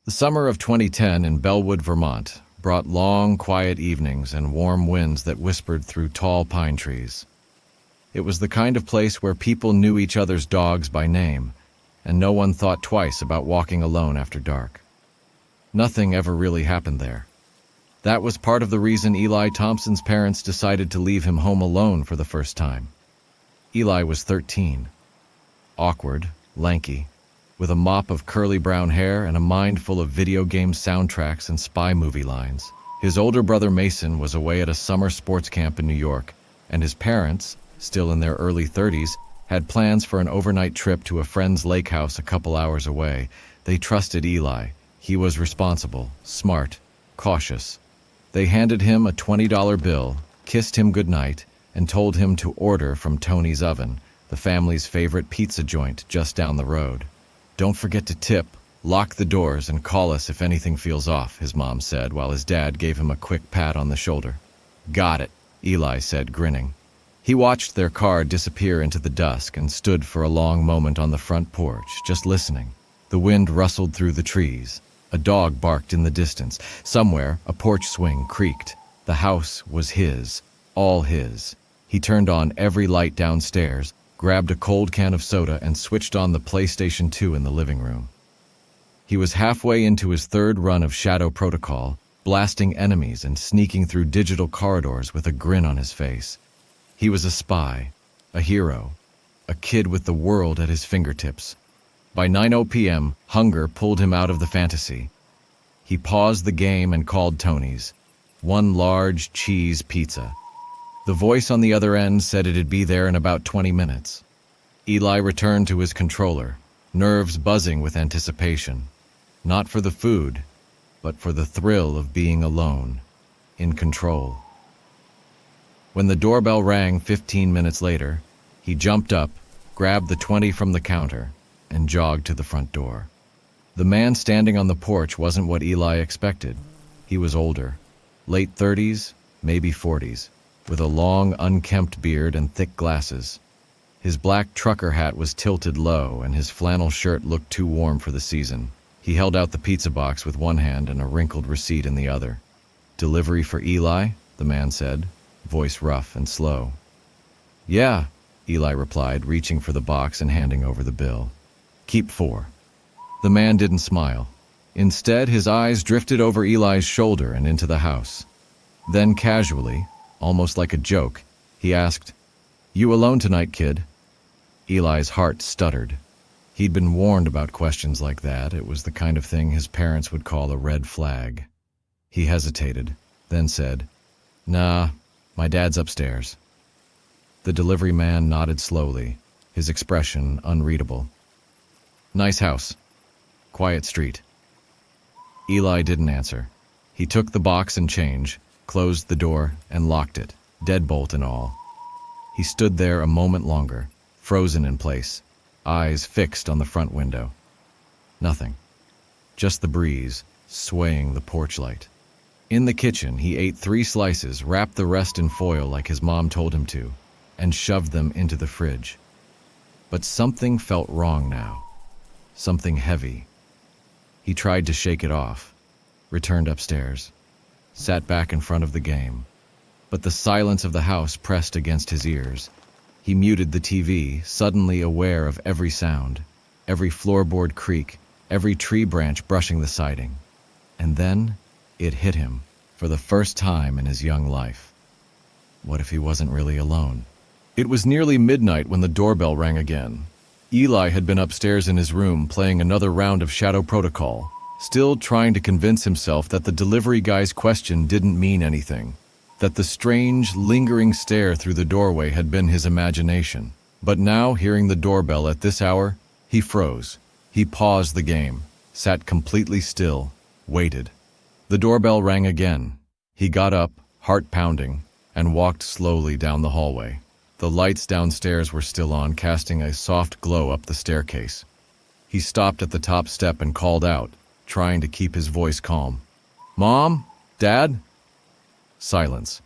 The summer of 2010 in Bellwood, Vermont, brought long, quiet evenings and warm winds that whispered through tall pine trees. It was the kind of place where people knew each other's dogs by name, and no one thought twice about walking alone after dark. Nothing ever really happened there. That was part of the reason Eli Thompson's parents decided to leave him home alone for the first time. Eli was 13. Awkward, lanky, with a mop of curly brown hair and a mind full of video game soundtracks and spy movie lines. His older brother Mason was away at a summer sports camp in New York, and his parents, still in their early 30s, had plans for an overnight trip to a friend's lake house a couple hours away. They trusted Eli. He was responsible, smart, cautious. They handed him a $20 bill, kissed him goodnight, and told him to order from Tony's Oven, the family's favorite pizza joint just down the road. "Don't forget to tip, lock the doors, and call us if anything feels off," his mom said, while his dad gave him a quick pat on the shoulder. "Got it," Eli said, grinning. He watched their car disappear into the dusk and stood for a long moment on the front porch, just listening. The wind rustled through the trees. A dog barked in the distance. Somewhere, a porch swing creaked. The house was his, all his. He turned on every light downstairs, grabbed a cold can of soda, and switched on the PlayStation 2 in the living room. He was halfway into his third run of Shadow Protocol, blasting enemies and sneaking through digital corridors with a grin on his face. He was a spy, a hero, a kid with the world at his fingertips. By 9 p.m., hunger pulled him out of the fantasy. He paused the game and called Tony's. One large cheese pizza. The voice on the other end said it'd be there in about 20 minutes. Eli returned to his controller, nerves buzzing with anticipation. Not for the food, but for the thrill of being alone, in control. When the doorbell rang 15 minutes later, he jumped up, grabbed the 20 from the counter, and jogged to the front door. The man standing on the porch wasn't what Eli expected. He was older, late 30s, maybe 40s, with a long, unkempt beard and thick glasses. His black trucker hat was tilted low, and his flannel shirt looked too warm for the season. He held out the pizza box with one hand and a wrinkled receipt in the other. "Delivery for Eli?" the man said, voice rough and slow. "Yeah," Eli replied, reaching for the box and handing over the bill. "Keep 4. The man didn't smile. Instead, his eyes drifted over Eli's shoulder and into the house. Then casually, almost like a joke, he asked, "You alone tonight, kid?" Eli's heart stuttered. He'd been warned about questions like that. It was the kind of thing his parents would call a red flag. He hesitated, then said, "Nah, my dad's upstairs." The delivery man nodded slowly, his expression unreadable. "Nice house. Quiet street." Eli didn't answer. He took the box and change, closed the door, and locked it, deadbolt and all. He stood there a moment longer, frozen in place, eyes fixed on the front window. Nothing. Just the breeze, swaying the porch light. In the kitchen, he ate 3 slices, wrapped the rest in foil like his mom told him to, and shoved them into the fridge. But something felt wrong now. Something heavy. He tried to shake it off, returned upstairs, sat back in front of the game. But the silence of the house pressed against his ears. He muted the TV, suddenly aware of every sound, every floorboard creak, every tree branch brushing the siding. And then it hit him, for the first time in his young life. What if he wasn't really alone? It was nearly midnight when the doorbell rang again. Eli had been upstairs in his room playing another round of Shadow Protocol, still trying to convince himself that the delivery guy's question didn't mean anything, that the strange, lingering stare through the doorway had been his imagination. But now, hearing the doorbell at this hour, he froze. He paused the game, sat completely still, waited. The doorbell rang again. He got up, heart pounding, and walked slowly down the hallway. The lights downstairs were still on, casting a soft glow up the staircase. He stopped at the top step and called out, trying to keep his voice calm. "Mom? Dad?" Silence.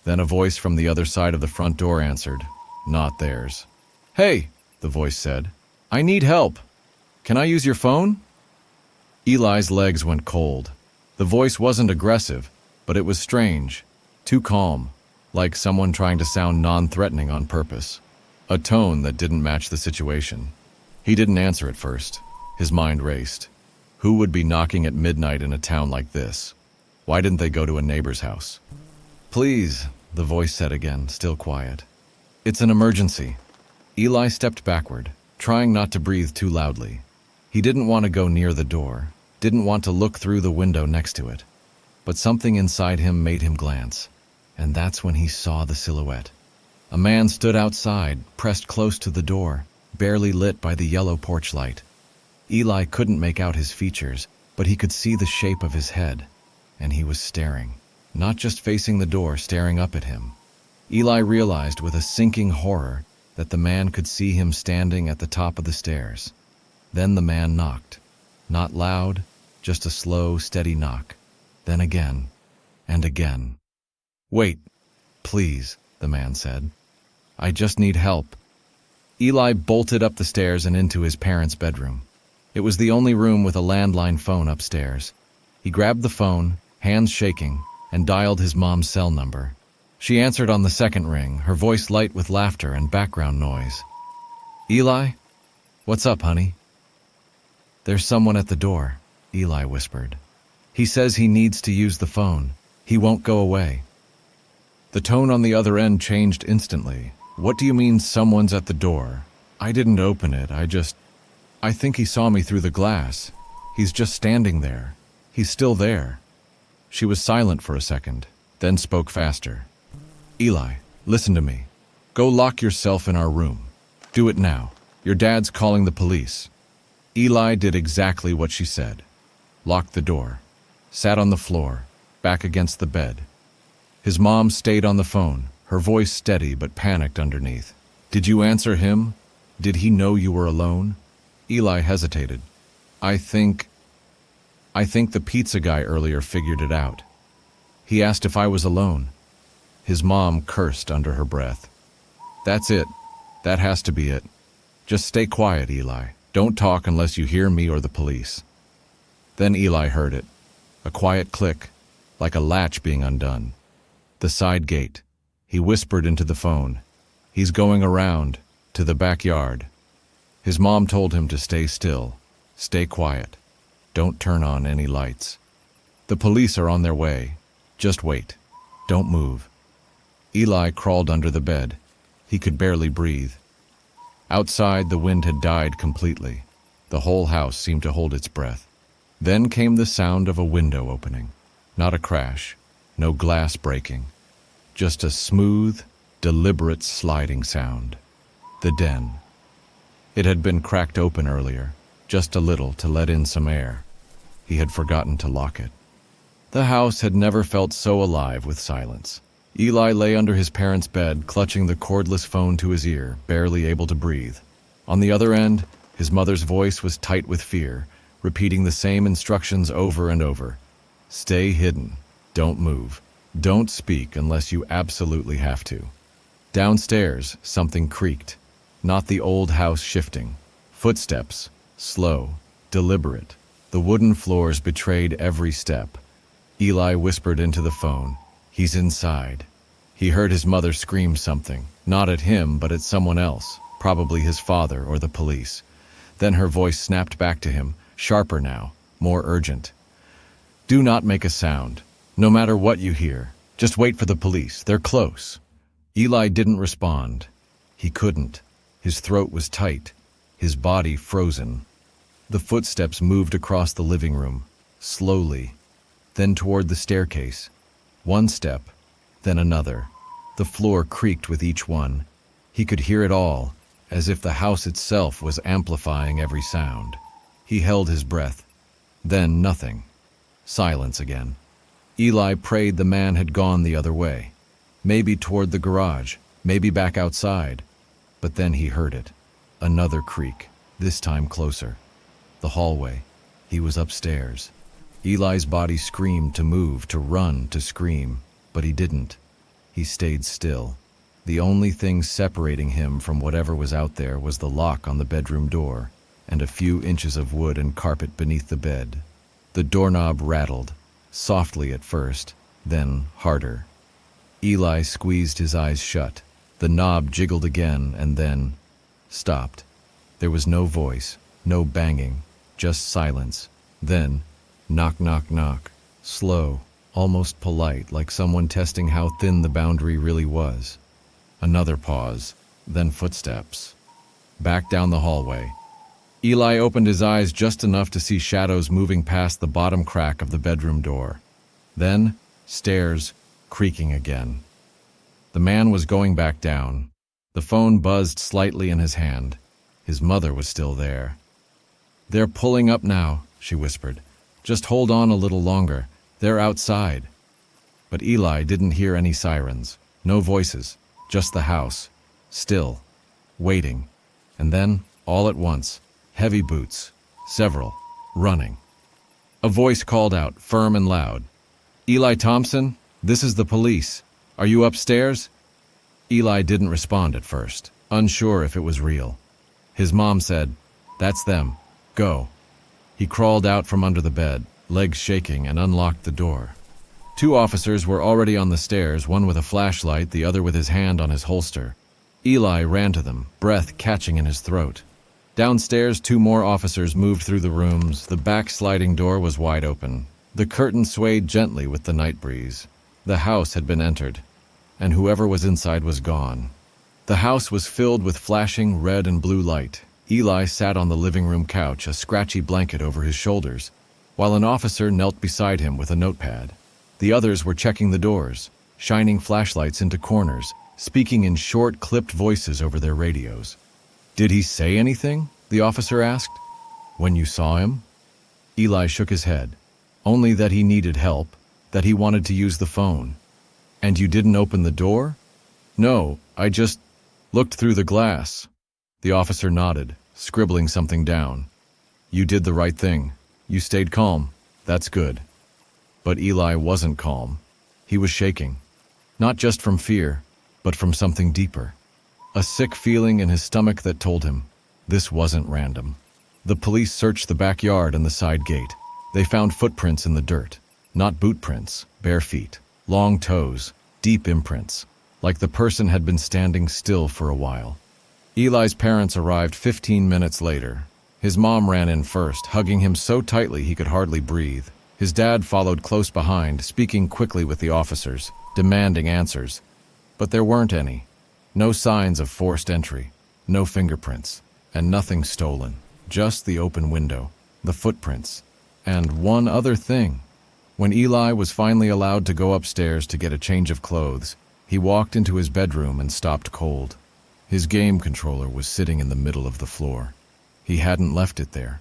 Then a voice from the other side of the front door answered, not theirs. "Hey," the voice said. "I need help. Can I use your phone?" Eli's legs went cold. The voice wasn't aggressive, but it was strange, too calm, like someone trying to sound non-threatening on purpose. A tone that didn't match the situation. He didn't answer at first. His mind raced. Who would be knocking at midnight in a town like this? Why didn't they go to a neighbor's house? "Please," the voice said again, still quiet. "It's an emergency." Eli stepped backward, trying not to breathe too loudly. He didn't want to go near the door, didn't want to look through the window next to it. But something inside him made him glance, and that's when he saw the silhouette. A man stood outside, pressed close to the door, barely lit by the yellow porch light. Eli couldn't make out his features, but he could see the shape of his head, and he was staring, not just facing the door, staring up at him. Eli realized with a sinking horror that the man could see him standing at the top of the stairs. Then the man knocked. Not loud, just a slow, steady knock. Then again, and again. "Wait, please," the man said. "I just need help." Eli bolted up the stairs and into his parents' bedroom. It was the only room with a landline phone upstairs. He grabbed the phone, hands shaking, and dialed his mom's cell number. She answered on the second ring, her voice light with laughter and background noise. "Eli? What's up, honey?" "There's someone at the door," Eli whispered. "He says he needs to use the phone. He won't go away." The tone on the other end changed instantly. "What do you mean someone's at the door? I didn't open it, I think he saw me through the glass. He's just standing there. He's still there." She was silent for a second, then spoke faster. "Eli, listen to me. Go lock yourself in our room. Do it now. Your dad's calling the police." Eli did exactly what she said. Locked the door. Sat on the floor, back against the bed. His mom stayed on the phone, her voice steady but panicked underneath. "Did you answer him? Did he know you were alone?" Eli hesitated. I think the pizza guy earlier figured it out. He asked if I was alone." His mom cursed under her breath. "That's it. That has to be it. Just stay quiet, Eli. Don't talk unless you hear me or the police." Then Eli heard it. A quiet click, like a latch being undone. The side gate. He whispered into the phone. "He's going around, to the backyard." His mom told him to stay still, stay quiet. Don't turn on any lights. "The police are on their way. Just wait. Don't move." Eli crawled under the bed. He could barely breathe. Outside, the wind had died completely. The whole house seemed to hold its breath. Then came the sound of a window opening. Not a crash, no glass breaking. Just a smooth, deliberate sliding sound. The den. It had been cracked open earlier, just a little to let in some air. He had forgotten to lock it. The house had never felt so alive with silence. Eli lay under his parents' bed, clutching the cordless phone to his ear, barely able to breathe. On the other end, his mother's voice was tight with fear, repeating the same instructions over and over. "Stay hidden. Don't move. Don't speak unless you absolutely have to." Downstairs, something creaked. Not the old house shifting. Footsteps, slow, deliberate. The wooden floors betrayed every step. Eli whispered into the phone. "He's inside." He heard his mother scream something, not at him, but at someone else, probably his father or the police. Then her voice snapped back to him, sharper now, more urgent. "Do not make a sound. No matter what you hear, just wait for the police. They're close." Eli didn't respond. He couldn't. His throat was tight, his body frozen. The footsteps moved across the living room, slowly, then toward the staircase. One step, then another. The floor creaked with each one. He could hear it all, as if the house itself was amplifying every sound. He held his breath. Then nothing. Silence again. Eli prayed the man had gone the other way. Maybe toward the garage, maybe back outside. But then he heard it. Another creak, this time closer. The hallway. He was upstairs. Eli's body screamed to move, to run, to scream, but he didn't. He stayed still. The only thing separating him from whatever was out there was the lock on the bedroom door, and a few inches of wood and carpet beneath the bed. The doorknob rattled, softly at first, then harder. Eli squeezed his eyes shut. The knob jiggled again and then stopped. There was no voice, no banging, just silence. Then, knock, knock, knock. Slow, almost polite, like someone testing how thin the boundary really was. Another pause, then footsteps. Back down the hallway. Eli opened his eyes just enough to see shadows moving past the bottom crack of the bedroom door. Then, stairs, creaking again. The man was going back down. The phone buzzed slightly in his hand. His mother was still there. "They're pulling up now," she whispered. "Just hold on a little longer. They're outside." But Eli didn't hear any sirens. No voices. Just the house. Still. Waiting. And then, all at once, heavy boots. Several. Running. A voice called out, firm and loud. "Eli Thompson, this is the police. Are you upstairs?" Eli didn't respond at first, unsure if it was real. His mom said, "That's them. Go." He crawled out from under the bed, legs shaking, and unlocked the door. Two officers were already on the stairs, one with a flashlight, the other with his hand on his holster. Eli ran to them, breath catching in his throat. Downstairs, two more officers moved through the rooms. The back sliding door was wide open. The curtain swayed gently with the night breeze. The house had been entered, and whoever was inside was gone. The house was filled with flashing red and blue light. Eli sat on the living room couch, a scratchy blanket over his shoulders, while an officer knelt beside him with a notepad. The others were checking the doors, shining flashlights into corners, speaking in short, clipped voices over their radios. "Did he say anything?" the officer asked. "When you saw him?" Eli shook his head. "Only that he needed help, that he wanted to use the phone." "And you didn't open the door?" "No, I just looked through the glass." The officer nodded, scribbling something down. "You did the right thing. You stayed calm. That's good." But Eli wasn't calm. He was shaking. Not just from fear, but from something deeper. A sick feeling in his stomach that told him this wasn't random. The police searched the backyard and the side gate. They found footprints in the dirt. Not boot prints, bare feet, long toes, deep imprints, like the person had been standing still for a while. Eli's parents arrived 15 minutes later. His mom ran in first, hugging him so tightly he could hardly breathe. His dad followed close behind, speaking quickly with the officers, demanding answers. But there weren't any. No signs of forced entry, no fingerprints, and nothing stolen. Just the open window, the footprints, and one other thing. When Eli was finally allowed to go upstairs to get a change of clothes, he walked into his bedroom and stopped cold. His game controller was sitting in the middle of the floor. He hadn't left it there.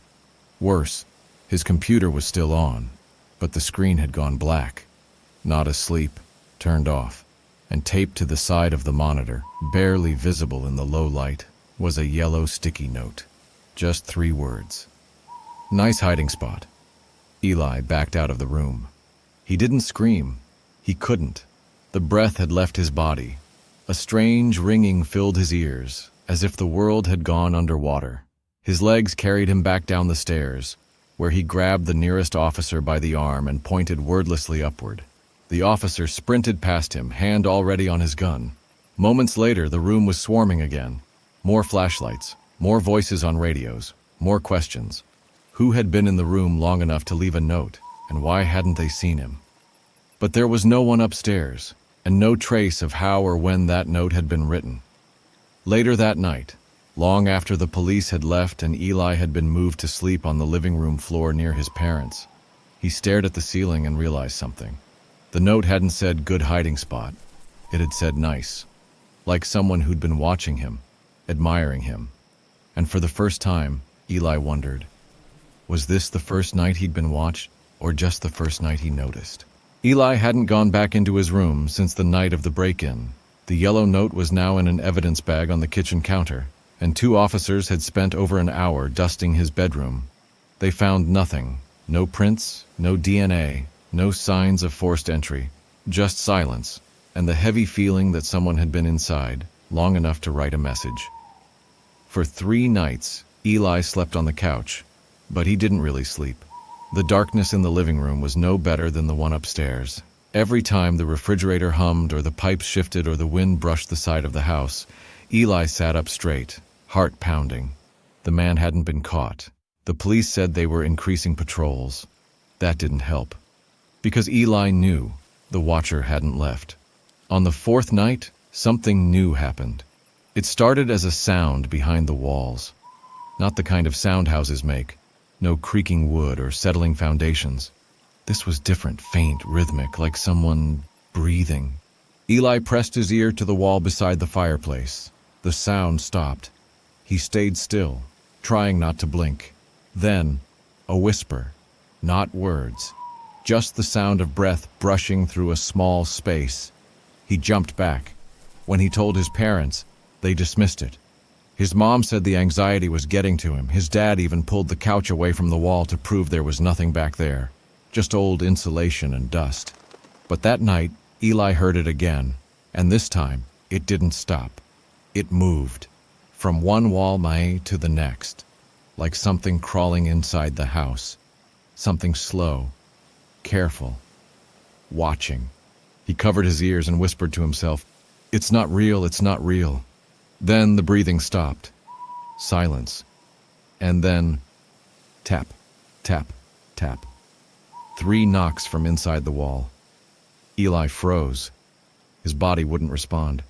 Worse, his computer was still on, but the screen had gone black. Not asleep, turned off, and taped to the side of the monitor, barely visible in the low light, was a yellow sticky note. Just 3 words. "Nice hiding spot." Eli backed out of the room. He didn't scream. He couldn't. The breath had left his body. A strange ringing filled his ears, as if the world had gone underwater. His legs carried him back down the stairs, where he grabbed the nearest officer by the arm and pointed wordlessly upward. The officer sprinted past him, hand already on his gun. Moments later, the room was swarming again. More flashlights, more voices on radios, more questions. Who had been in the room long enough to leave a note, and why hadn't they seen him? But there was no one upstairs, and no trace of how or when that note had been written. Later that night, long after the police had left and Eli had been moved to sleep on the living room floor near his parents, he stared at the ceiling and realized something. The note hadn't said "good hiding spot." It had said "nice," like someone who'd been watching him, admiring him. And for the first time, Eli wondered, was this the first night he'd been watched, or just the first night he noticed? Eli hadn't gone back into his room since the night of the break-in. The yellow note was now in an evidence bag on the kitchen counter, and 2 officers had spent over an hour dusting his bedroom. They found nothing. No prints, no DNA, no signs of forced entry, just silence, and the heavy feeling that someone had been inside, long enough to write a message. For 3 nights, Eli slept on the couch, but he didn't really sleep. The darkness in the living room was no better than the one upstairs. Every time the refrigerator hummed or the pipes shifted or the wind brushed the side of the house, Eli sat up straight, heart pounding. The man hadn't been caught. The police said they were increasing patrols. That didn't help, because Eli knew the watcher hadn't left. On the fourth night, something new happened. It started as a sound behind the walls. Not the kind of sound houses make. No creaking wood or settling foundations. This was different, faint, rhythmic, like someone breathing. Eli pressed his ear to the wall beside the fireplace. The sound stopped. He stayed still, trying not to blink. Then, a whisper. Not words. Just the sound of breath brushing through a small space. He jumped back. When he told his parents, they dismissed it. His mom said the anxiety was getting to him. His dad even pulled the couch away from the wall to prove there was nothing back there. Just old insulation and dust. But that night, Eli heard it again. And this time, it didn't stop. It moved. From one wall to the next. Like something crawling inside the house. Something slow, careful, watching. He covered his ears and whispered to himself, "It's not real, it's not real." Then the breathing stopped. Silence. And then, tap, tap, tap. 3 knocks from inside the wall. Eli froze. His body wouldn't respond.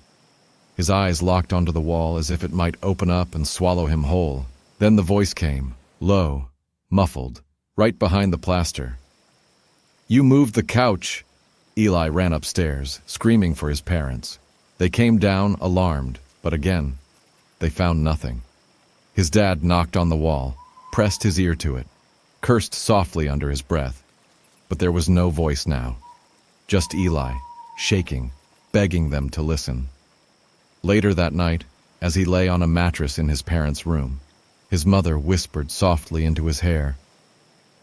His eyes locked onto the wall as if it might open up and swallow him whole. Then the voice came, low, muffled, right behind the plaster. "You moved the couch." Eli ran upstairs, screaming for his parents. They came down, alarmed, but again, they found nothing. His dad knocked on the wall, pressed his ear to it, cursed softly under his breath. But there was no voice now. Just Eli, shaking, begging them to listen. Later that night, as he lay on a mattress in his parents' room, his mother whispered softly into his hair,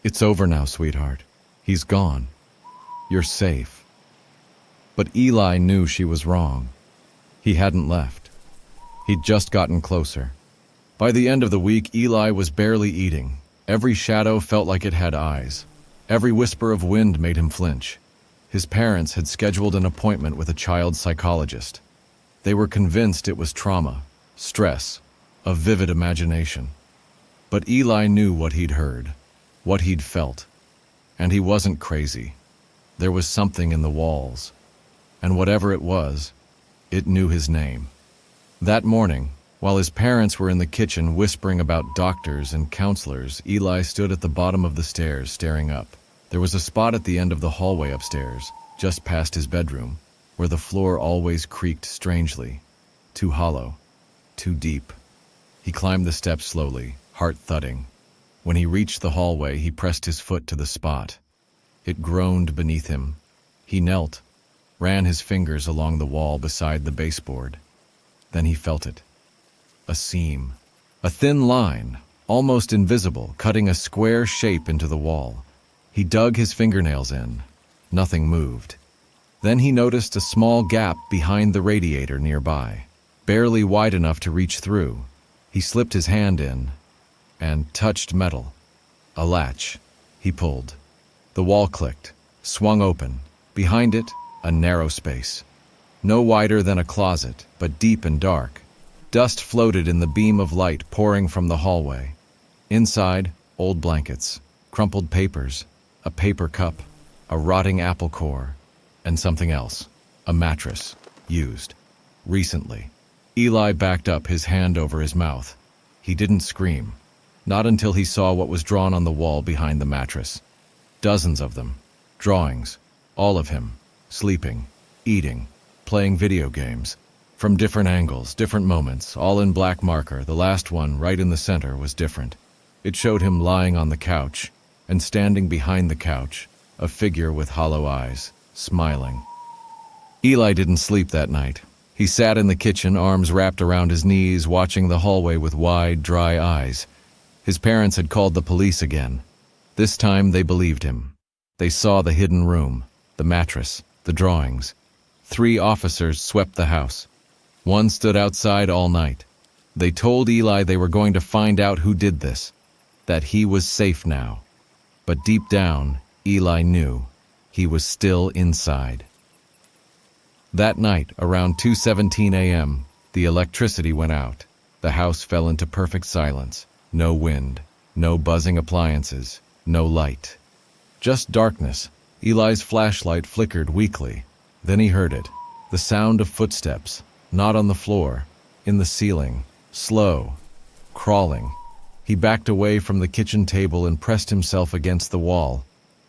"It's over now, sweetheart. He's gone. You're safe." But Eli knew she was wrong. He hadn't left. He'd just gotten closer. By the end of the week, Eli was barely eating. Every shadow felt like it had eyes. Every whisper of wind made him flinch. His parents had scheduled an appointment with a child psychologist. They were convinced it was trauma, stress, a vivid imagination. But Eli knew what he'd heard, what he'd felt. And he wasn't crazy. There was something in the walls. And whatever it was, it knew his name. That morning, while his parents were in the kitchen whispering about doctors and counselors, Eli stood at the bottom of the stairs staring up. There was a spot at the end of the hallway upstairs, just past his bedroom, where the floor always creaked strangely, too hollow, too deep. He climbed the steps slowly, heart thudding. When he reached the hallway, he pressed his foot to the spot. It groaned beneath him. He knelt, ran his fingers along the wall beside the baseboard. Then he felt it. A seam. A thin line, almost invisible, cutting a square shape into the wall. He dug his fingernails in. Nothing moved. Then he noticed a small gap behind the radiator nearby, barely wide enough to reach through. He slipped his hand in and touched metal. A latch. He pulled. The wall clicked, swung open. Behind it, a narrow space. No wider than a closet, but deep and dark. Dust floated in the beam of light pouring from the hallway. Inside, old blankets, crumpled papers, a paper cup, a rotting apple core, and something else, a mattress, used, recently. Eli backed up, his hand over his mouth. He didn't scream, not until he saw what was drawn on the wall behind the mattress. Dozens of them, drawings, all of him, sleeping, eating, playing video games. From different angles, different moments, all in black marker. The last one, right in the center, was different. It showed him lying on the couch, and standing behind the couch, a figure with hollow eyes, smiling. Eli didn't sleep that night. He sat in the kitchen, arms wrapped around his knees, watching the hallway with wide, dry eyes. His parents had called the police again. This time they believed him. They saw the hidden room, the mattress, the drawings. 3 officers swept the house. 1 stood outside all night. They told Eli they were going to find out who did this, that he was safe now. But deep down, Eli knew he was still inside. That night, around 2:17 a.m., the electricity went out. The house fell into perfect silence. No wind, no buzzing appliances, no light. Just darkness. Eli's flashlight flickered weakly. Then he heard it. The sound of footsteps, not on the floor, in the ceiling, slow, crawling. He backed away from the kitchen table and pressed himself against the wall.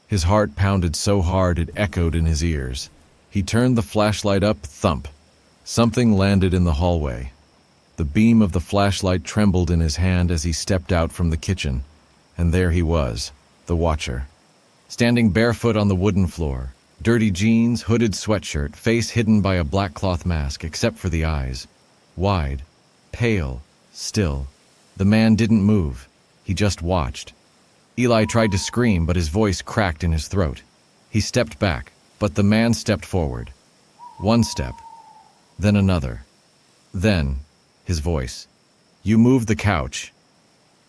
His heart pounded so hard it echoed in his ears. He turned the flashlight up, thump. Something landed in the hallway. The beam of the flashlight trembled in his hand as he stepped out from the kitchen, and there he was, the watcher. Standing barefoot on the wooden floor, dirty jeans, hooded sweatshirt, face hidden by a black cloth mask except for the eyes. Wide, pale, still. The man didn't move. He just watched. Eli tried to scream, but his voice cracked in his throat. He stepped back, but the man stepped forward. One step, then another. Then, his voice. "You moved the couch."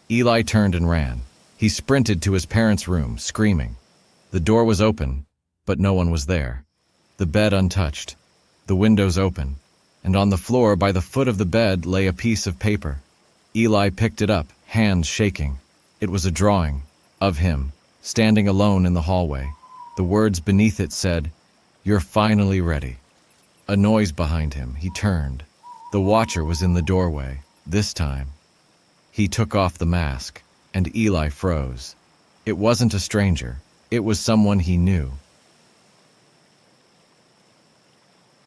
Eli turned and ran. He sprinted to his parents' room, screaming. The door was open, but no one was there. The bed untouched, the windows open, and on the floor by the foot of the bed lay a piece of paper. Eli picked it up, hands shaking. It was a drawing of him, standing alone in the hallway. The words beneath it said, "You're finally ready." A noise behind him. He turned. The watcher was in the doorway, this time. He took off the mask, and Eli froze. It wasn't a stranger. It was someone he knew.